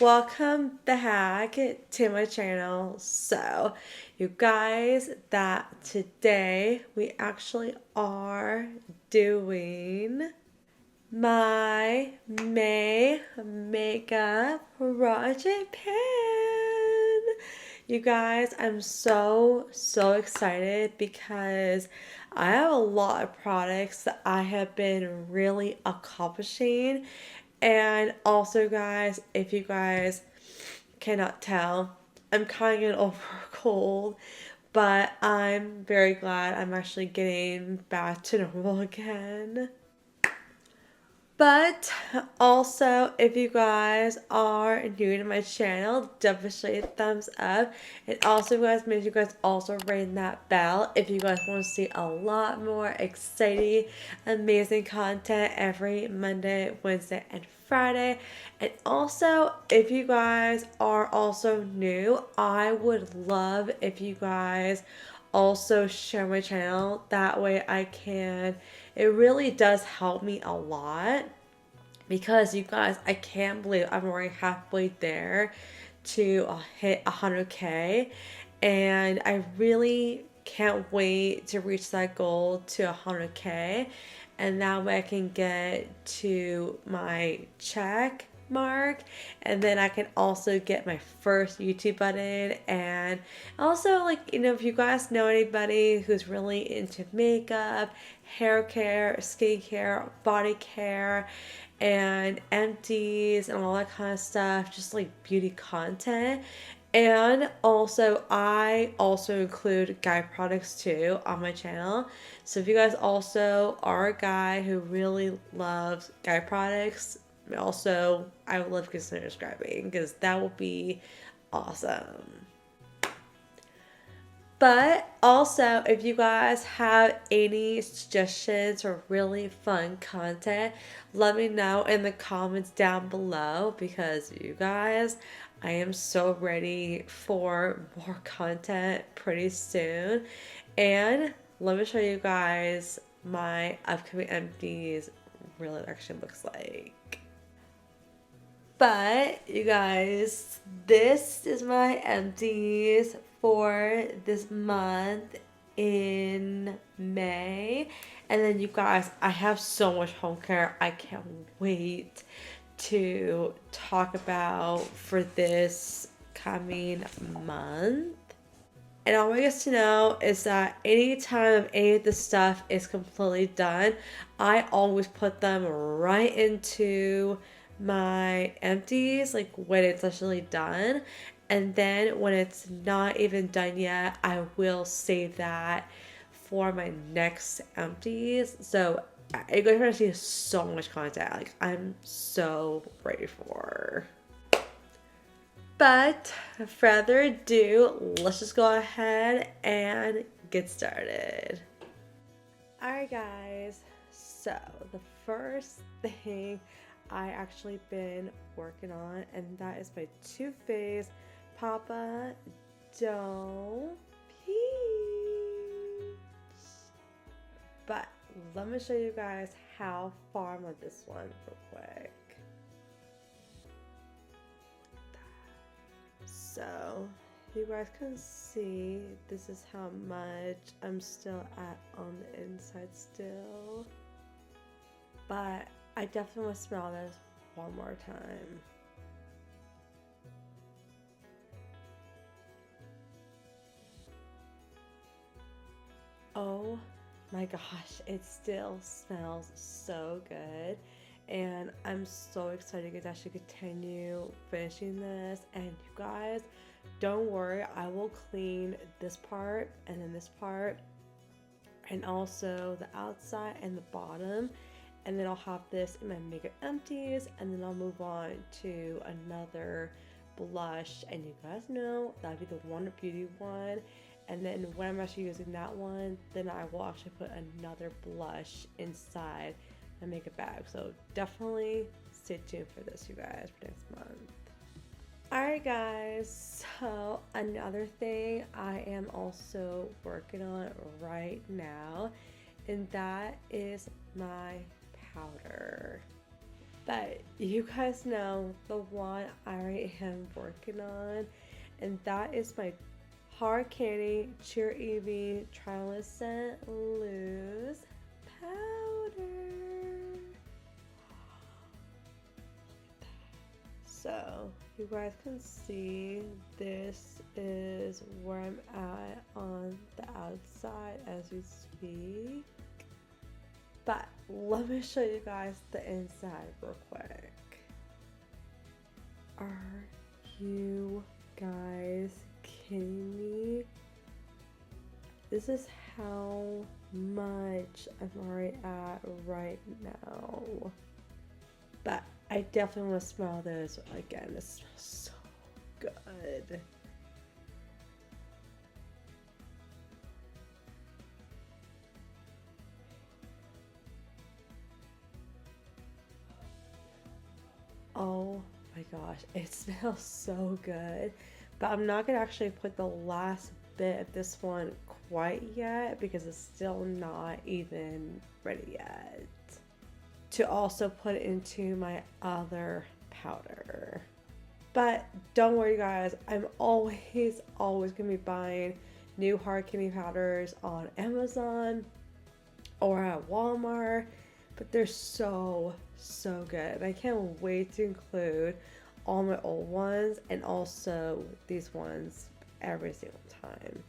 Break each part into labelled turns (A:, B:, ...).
A: welcome back to my channel. So, you guys, that today we actually are doing my May makeup project pan. You guys, I'm so excited because I have a lot of products that I have been really accomplishing. And also, guys, if you guys cannot tell, I'm kind of getting over a cold, but I'm very glad I'm actually getting back to normal again. But also, if you guys are new to my channel, definitely a thumbs up. And also, guys, make sure you guys also ring that bell if you guys want to see a lot more exciting, amazing content every Monday, Wednesday, and Friday. And also, if you guys are also new, I would love if you guys also share my channel. That way it really does help me a lot because you guys, I can't believe I'm already halfway there to hit 100K, and I really can't wait to reach that goal to 100K, and that way I can get to my check mark, and then I can also get my first YouTube button. And also, like, if you guys know anybody who's really into makeup, hair care, skincare, body care, and empties and all that kind of stuff, just like beauty content. And also, I also include guy products too on my channel. So if you guys also are a guy who really loves guy products, also I would love to consider subscribing because that will be awesome. But also, if you guys have any suggestions or really fun content, let me know in the comments down below because you guys, I am so ready for more content pretty soon. And let me show you guys my upcoming empties really actually looks like. But you guys, this is my empties for this month in May. And then you guys, I have so much home care I can't wait to talk about for this coming month. And all I want to know is that anytime any of this stuff is completely done, I always put them right into my empties, like when it's actually done. And then when it's not even done yet, I will save that for my next empties. So you're going to see so much content. Like, I'm so ready for. But further ado, let's just go ahead and get started. Alright guys, so the first thing I actually been working on, and that is my Too Faced Papa Don't Peach. But let me show you guys how far I'm on this one real quick. So you guys can see this is how much I'm still at on the inside still. But I definitely want to smell this one more time. Oh my gosh, it still smells so good. And I'm so excited to actually continue finishing this. And you guys, don't worry, I will clean this part and then this part and also the outside and the bottom, and then I'll have this in my makeup empties, and then I'll move on to another blush. And you guys know that'd be the Wonder Beauty one. And then when I'm actually using that one, then I will actually put another blush inside my makeup bag. So definitely stay tuned for this, you guys, for next month. Alright guys, so another thing I am also working on right now, and that is my powder. But you guys know the one I already am working on, and that is my Hard Candy Cheer Evie Translucent Loose Powder. So you guys can see this is where I'm at on the outside as we speak. But let me show you guys the inside real quick. Are you guys kidding me? This is how much I'm already at right now. But I definitely want to smell this again. It smells so good. Oh my gosh, it smells so good. But I'm not gonna actually put the last bit of this one quite yet because it's still not even ready yet. To also put into my other powder. But don't worry guys, I'm always gonna be buying new hard candy powders on Amazon or at Walmart, but they're so good. I can't wait to include all my old ones and also these ones every single time.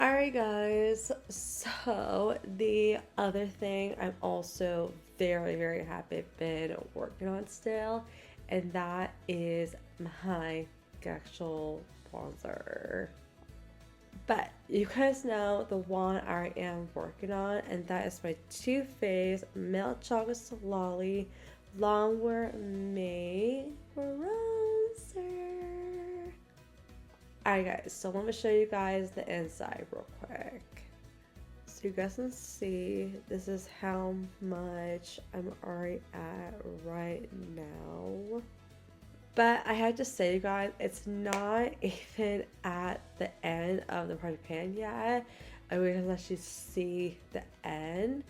A: Alright guys, so the other thing I'm also very happy I've been working on still, and that is my actual bronzer. But you guys know the one I am working on, and that is my Too Faced Milk Chocolate Solali Longwear May Bronzer. Alright guys, so let me show you guys the inside real quick. So you guys can see this is how much I'm already at right now. But I have to say you guys, it's not even at the end of the project pan yet. I can actually see the end,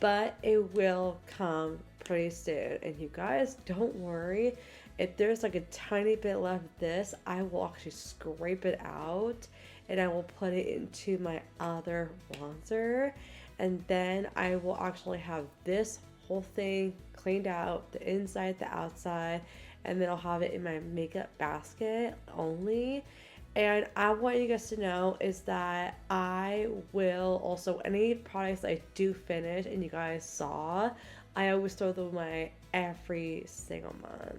A: but it will come pretty soon. And you guys, don't worry. If there's like a tiny bit left of this, I will actually scrape it out and I will put it into my other bronzer. And then I will actually have this whole thing cleaned out, the inside, the outside, and then I'll have it in my makeup basket only. And I want you guys to know is that I will also, any products I do finish and you guys saw, I always throw them away every single month.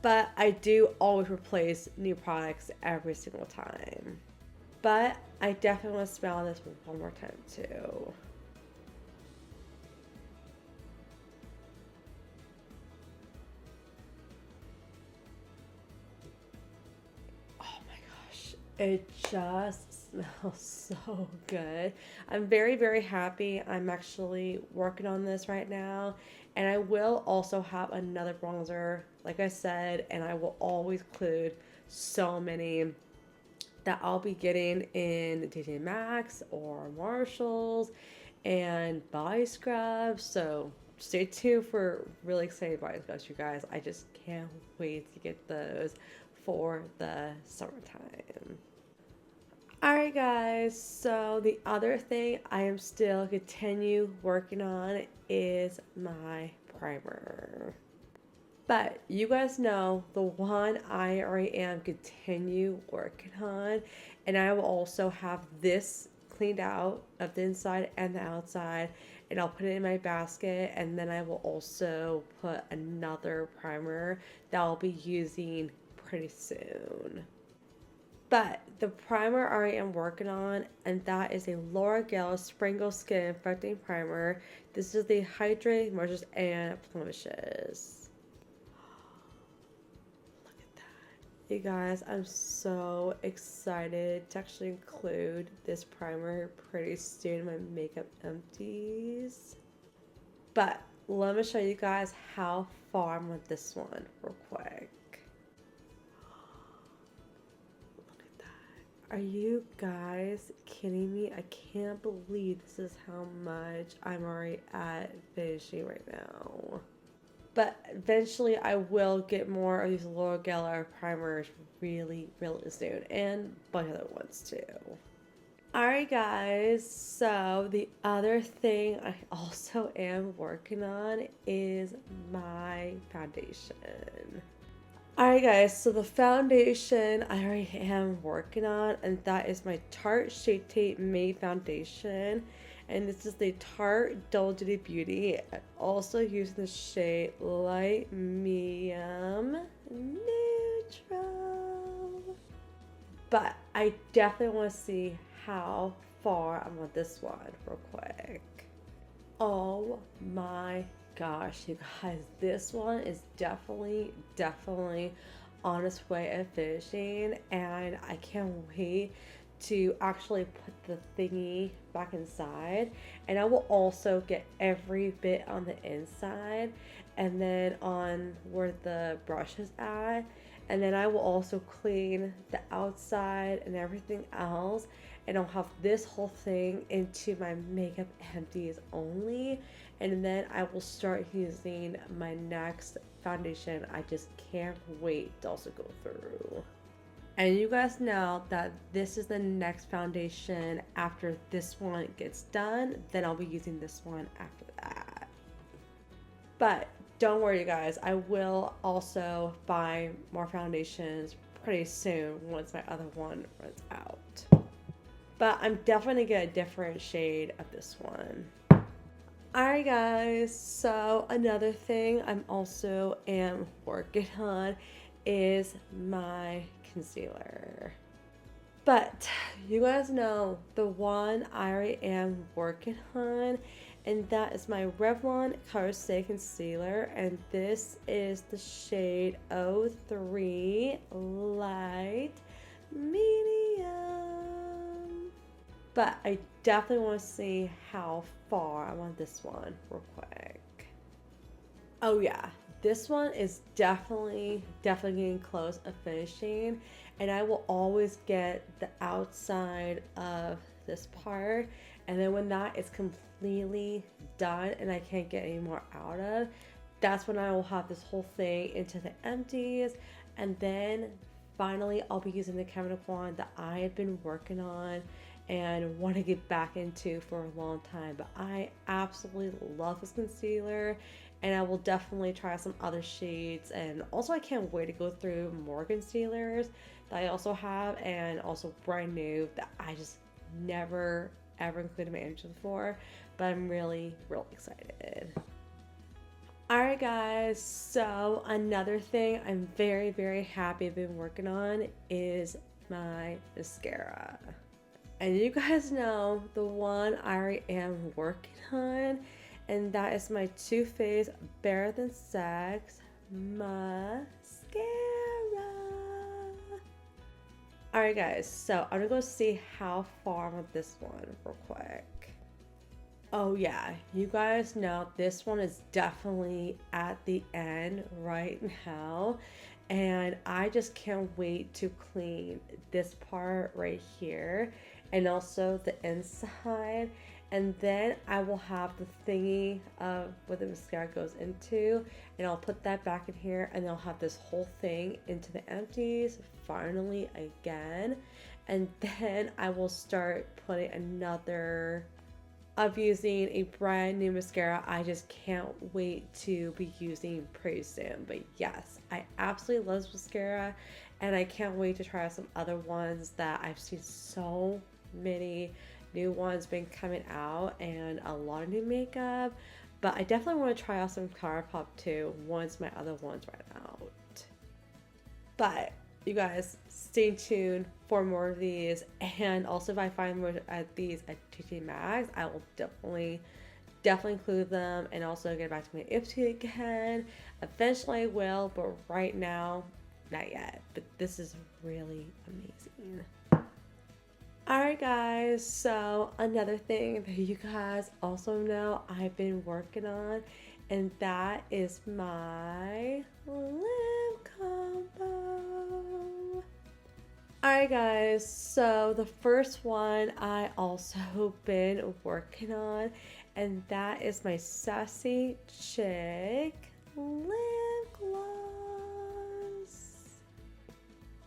A: But I do always replace new products every single time. But I definitely want to smell this one more time too. It just smells so good. I'm very happy. I'm actually working on this right now. And I will also have another bronzer, like I said, and I will always include so many that I'll be getting in TJ Maxx or Marshalls and body scrubs. So stay tuned for really exciting body scrubs, you guys. I just can't wait to get those for the summertime. Alright guys, so the other thing I am still continue working on is my primer. But you guys know the one I already am continue working on, and I will also have this cleaned out of the inside and the outside, and I'll put it in my basket, and then I will also put another primer that I'll be using pretty soon. But the primer I am working on, and that is a Laura Geller Sprinkle Skin Infecting Primer. This is the Hydrate, Moistures, and Blemishes. Look at that. You guys, I'm so excited to actually include this primer pretty soon in my makeup empties. But let me show you guys how far I'm with this one real quick. Are you guys kidding me? I can't believe this is how much I'm already at finishing right now. But eventually I will get more of these L'Oreal Geller primers really, really soon. And a bunch of other ones too. Alright guys, so the other thing I also am working on is my foundation. Alright guys, so the foundation I already am working on, and that is my Tarte Shape Tape Matte Foundation. And this is the Tarte Double Duty Beauty. I'm also using the shade Light Medium Neutral. But I definitely want to see how far I'm on this one real quick. Oh my gosh, you guys, this one is definitely on its way of finishing, and I can't wait to actually put the thingy back inside. And I will also get every bit on the inside and then on where the brush is at, and then I will also clean the outside and everything else, and I'll have this whole thing into my makeup empties only, and then I will start using my next foundation. I just can't wait to also go through. And you guys know that this is the next foundation after this one gets done, then I'll be using this one after that. But don't worry, you guys, I will also buy more foundations pretty soon once my other one runs out. But I'm definitely gonna get a different shade of this one. Alright guys, so another thing I'm also am working on is my concealer. But you guys know the one I already am working on, and that is my Revlon Color Stay Concealer, and this is the shade 03 Light Medium. But I definitely want to see how far I'm on this one real quick. Oh yeah, this one is definitely getting close to finishing, and I will always get the outside of this part, and then when that is completely done and I can't get any more out of, that's when I will have this whole thing into the empties, and then finally I'll be using the chemical one that I have been working on and want to get back into for a long time. But I absolutely love this concealer, and I will definitely try some other shades. And also I can't wait to go through more concealers that I also have, and also brand new that I just never ever included my images before, but I'm really excited. Alright guys, so another thing I'm very happy I've been working on is my mascara. And you guys know the one I already am working on, and that is my Too Faced Better Than Sex mascara. Alright guys, so I'm gonna go see how far I'm on this one real quick. Oh yeah, you guys know this one is definitely at the end right now, and I just can't wait to clean this part right here and also the inside, and then I will have the thingy of where the mascara goes into, and I'll put that back in here, and I'll have this whole thing into the empties finally again, and then I will start putting another of using a brand new mascara I just can't wait to be using pretty soon. But yes, I absolutely love this mascara, and I can't wait to try out some other ones that I've seen so many new ones been coming out, and a lot of new makeup. But I definitely want to try out some ColourPop too once my other ones run out. But you guys, stay tuned for more of these, and also if I find more at these at TJ Maxx, I will definitely include them, and also get back to my Ipsy again. Eventually I will, but right now, not yet. But this is really amazing. Alright guys, so another thing that you guys also know I've been working on, and that is my lip combo. Alright guys, so the first one I also been working on, and that is my Sassy Chick lip gloss.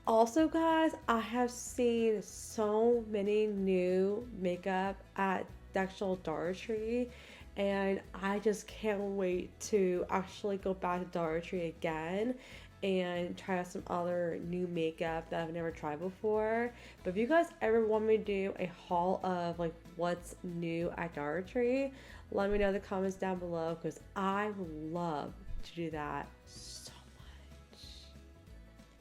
A: Also, guys, I have seen so many new makeup at the actual Dollar Tree, and I just can't wait to actually go back to Dollar Tree again and try out some other new makeup that I've never tried before. But if you guys ever want me to do a haul of like what's new at Dollar Tree, let me know in the comments down below, because I would love to do that so much.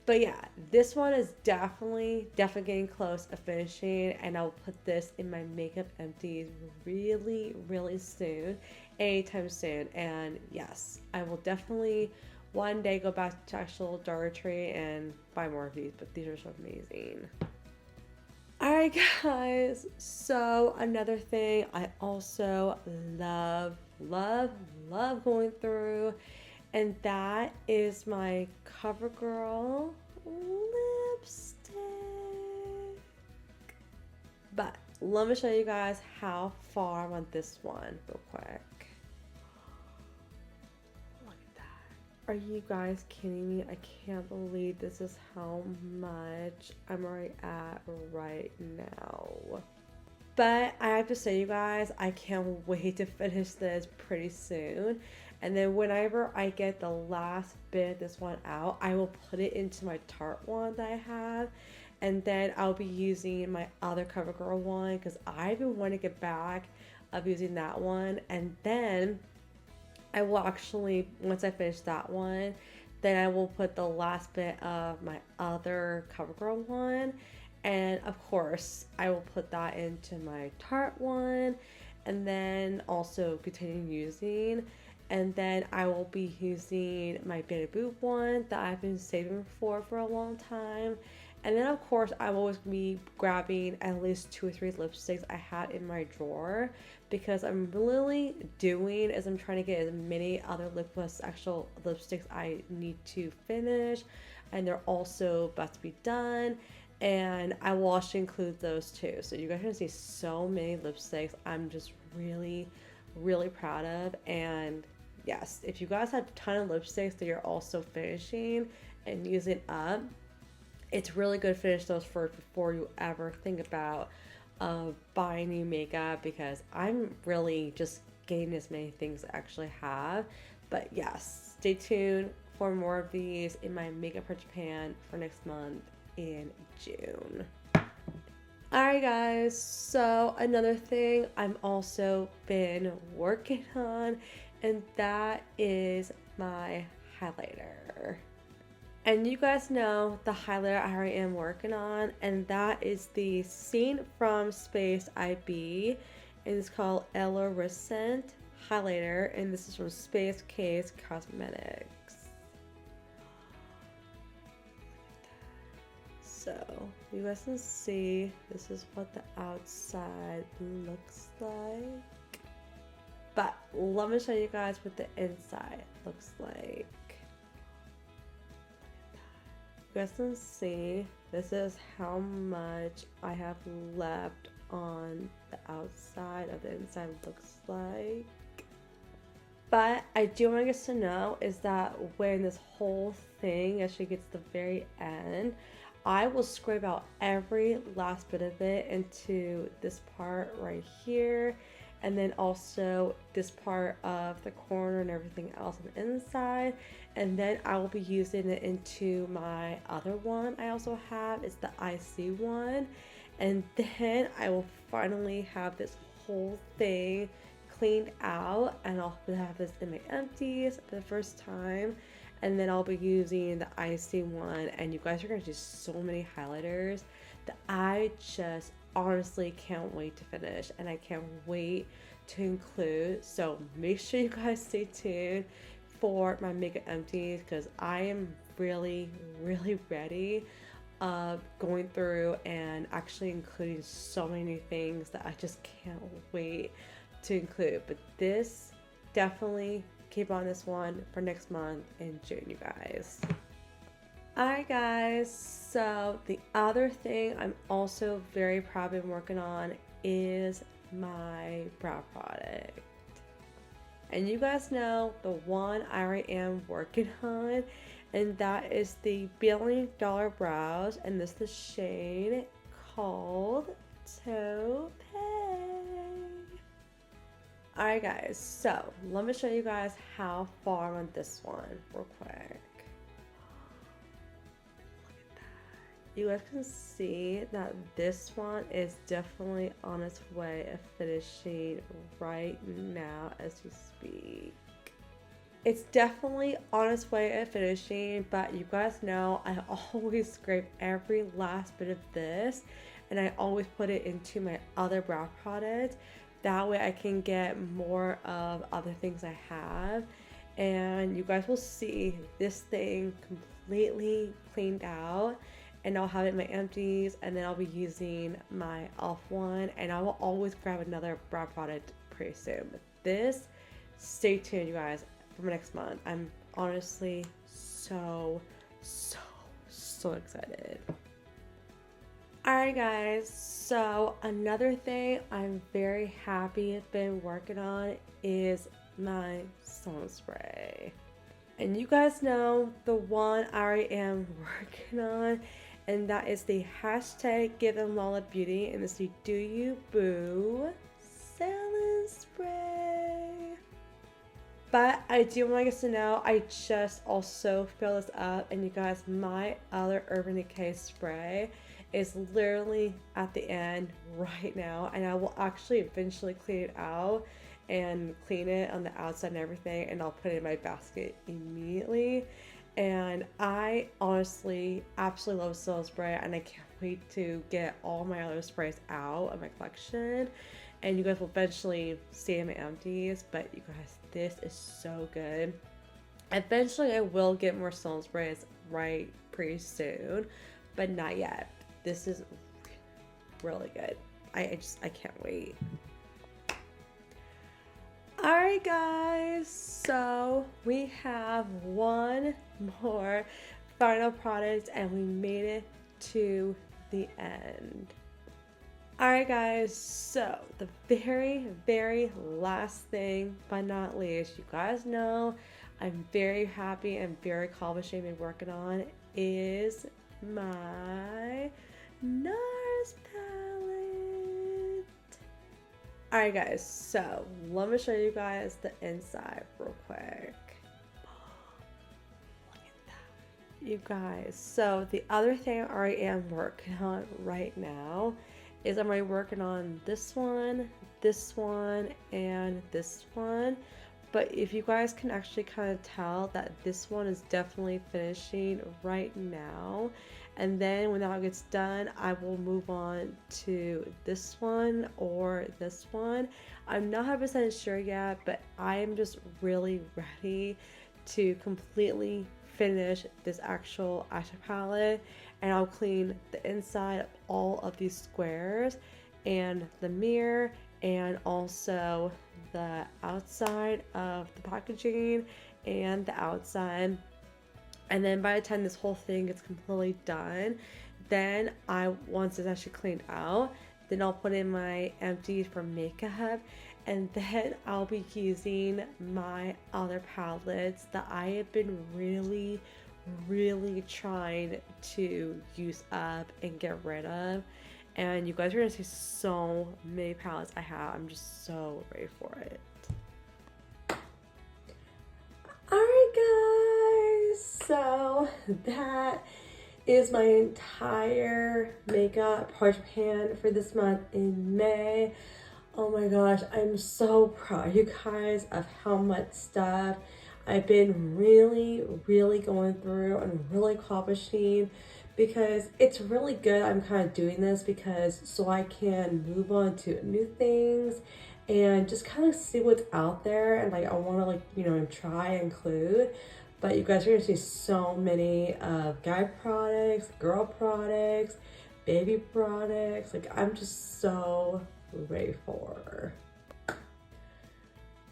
A: But yeah, this one is definitely getting close to finishing, and I'll put this in my makeup empties really soon, anytime soon. And yes, I will definitely one day go back to actual Dollar Tree and buy more of these, but these are so amazing. Alright guys, so another thing I also love going through, and that is my CoverGirl lipstick. But let me show you guys how far I'm on this one real quick. Look at that. Are you guys kidding me? I can't believe this is how much I'm already at right now. But I have to say, you guys, I can't wait to finish this pretty soon. And then whenever I get the last bit of this one out, I will put it into my Tarte one that I have. And then I'll be using my other CoverGirl one, because I've been wanting to get back of using that one. And then I will actually, once I finish that one, then I will put the last bit of my other CoverGirl one. And of course, I will put that into my Tarte one, and then also continue using. And then I will be using my Betty Boop one that I've been saving for a long time. And then of course, I will always be grabbing at least 2 or 3 lipsticks I have in my drawer, because I'm really doing is I'm trying to get as many other lip gloss actual lipsticks I need to finish, and they're also about to be done. And I will also include those too. So you guys are gonna see so many lipsticks I'm just really proud of. And yes, if you guys have a ton of lipsticks that you're also finishing and using up, it's really good to finish those first before you ever think about buying new makeup, because I'm really just getting as many things I actually have. But yes, stay tuned for more of these in my Makeup for Japan for next month in June. Alright guys, so another thing I'm also been working on, and that is my highlighter. And you guys know the highlighter I already am working on, and that is the Scene from Space IB, and it's called Ellerescent highlighter, and this is from Space Case Cosmetics. So you guys can see this is what the outside looks like, but let me show you guys what the inside looks like. You guys can see this is how much I have left on the outside of the inside looks like. But I do want you guys to know is that when this whole thing actually gets to the very end, I will scrape out every last bit of it into this part right here, and then also this part of the corner and everything else on the inside. And then I will be using it into my other one I also have. It's the IC one. And then I will finally have this whole thing cleaned out, and I'll have this in my empties for the first time. And then I'll be using the IC one, and you guys are going to see so many highlighters that I just honestly can't wait to finish, and I can't wait to include. So make sure you guys stay tuned for my makeup empties, because I am really ready going through and actually including so many things that I just can't wait to include. But this definitely keep on this one for next month in June, you guys. Alright guys, so the other thing I'm also very proud of working on is my brow product. And you guys know the one I already am working on, and that is the Billion Dollar Brows, and this is the shade called Taupe. Alright guys, so let me show you guys how far I'm on this one real quick. You guys can see that this one is definitely on its way of finishing right now as we speak. It's definitely on its way of finishing, but you guys know I always scrape every last bit of this and I always put it into my other brow product. That way I can get more of other things I have. And you guys will see this thing completely cleaned out, and I'll have it in my empties, and then I'll be using my e.l.f. one, and I will always grab another brow product pretty soon. But this, stay tuned you guys for next month. I'm honestly so excited. Alright guys, so another thing I'm very happy I've been working on is my sun spray. And you guys know the one I already am working on, and that is the hashtag Give Them Lala Beauty, and this is the Do You Boo Salon Spray. But I do want you guys to know I just also fill this up, and you guys, my other Urban Decay spray is literally at the end right now, and I will actually eventually clean it out and clean it on the outside and everything, and I'll put it in my basket immediately. And I honestly absolutely love Salon Spray, and I can't wait to get all my other sprays out of my collection. And you guys will eventually see in my empties, but you guys, this is so good. Eventually I will get more Salon Sprays right pretty soon, but not yet. This is really good. I can't wait. Alright guys, so we have one more final product and we made it to the end. Alright guys, so the very last thing but not least, you guys know I'm very happy and very accomplished I've been working on is my NARS palette. Alright guys, so let me show you guys the inside real quick. Look at that. You guys, so the other thing I already am working on right now is I'm already working on this one, and this one. But if you guys can actually kind of tell that this one is definitely finishing right now. And then when that gets done, I will move on to this one or this one. I'm not 100% sure yet, but I am just really ready to completely finish this actual eyeshadow palette. And I'll clean the inside of all of these squares and the mirror, and also the outside of the packaging and the outside. And then by the time this whole thing gets completely done, then once it's actually cleaned out, then I'll put in my empties for makeup, and then I'll be using my other palettes that I have been really trying to use up and get rid of. And you guys are gonna see so many palettes I have. I'm just so ready for it. Alright guys, so that is my entire makeup project plan for this month in May. Oh my gosh, I'm so proud of you guys of how much stuff I've been really going through and really accomplishing, because it's really good I'm kind of doing this because so I can move on to new things and just kind of see what's out there, and like I want to, like, you know, try and include. But you guys are gonna see so many guy products, girl products, baby products. Like, I'm just so ready for.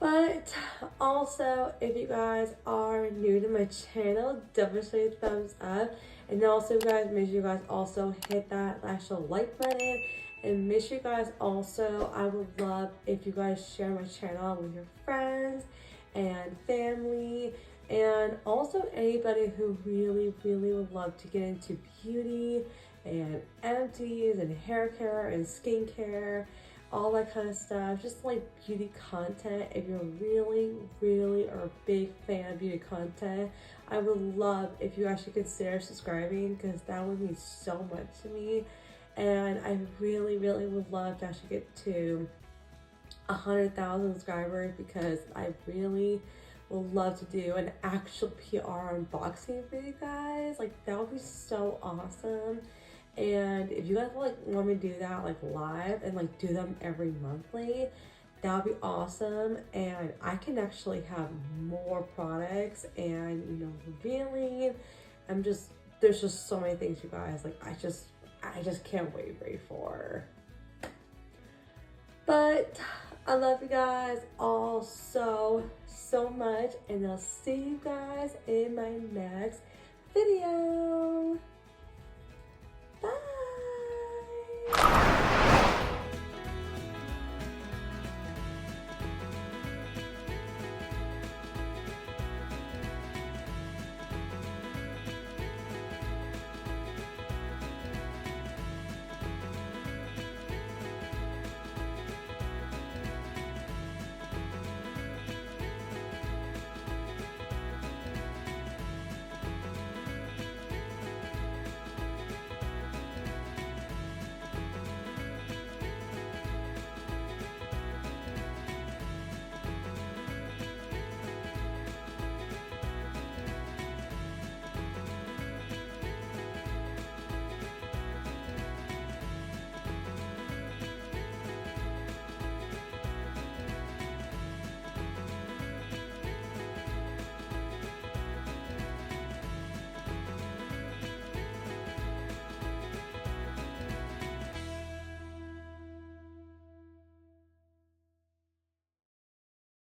A: But also, if you guys are new to my channel, definitely a thumbs up. And also, guys, make sure you guys also hit that actual like button. And make sure you guys also, I would love if you guys share my channel with your friends and family, and also anybody who really would love to get into beauty and empties and hair care and skincare, all that kind of stuff, just like beauty content. If you're really are a big fan of beauty content, I would love if you actually consider subscribing, because that would mean so much to me. And I really would love to actually get to 100,000 subscribers, because I really would love to do an actual PR unboxing for you guys. Like, that would be so awesome. And if you guys want me to do that like live and like do them every monthly, that would be awesome. And I can actually have more products and, you know, revealing. There's just so many things, you guys. Like, I just can't wait for. But I love you guys all so much, and I'll see you guys in my next video.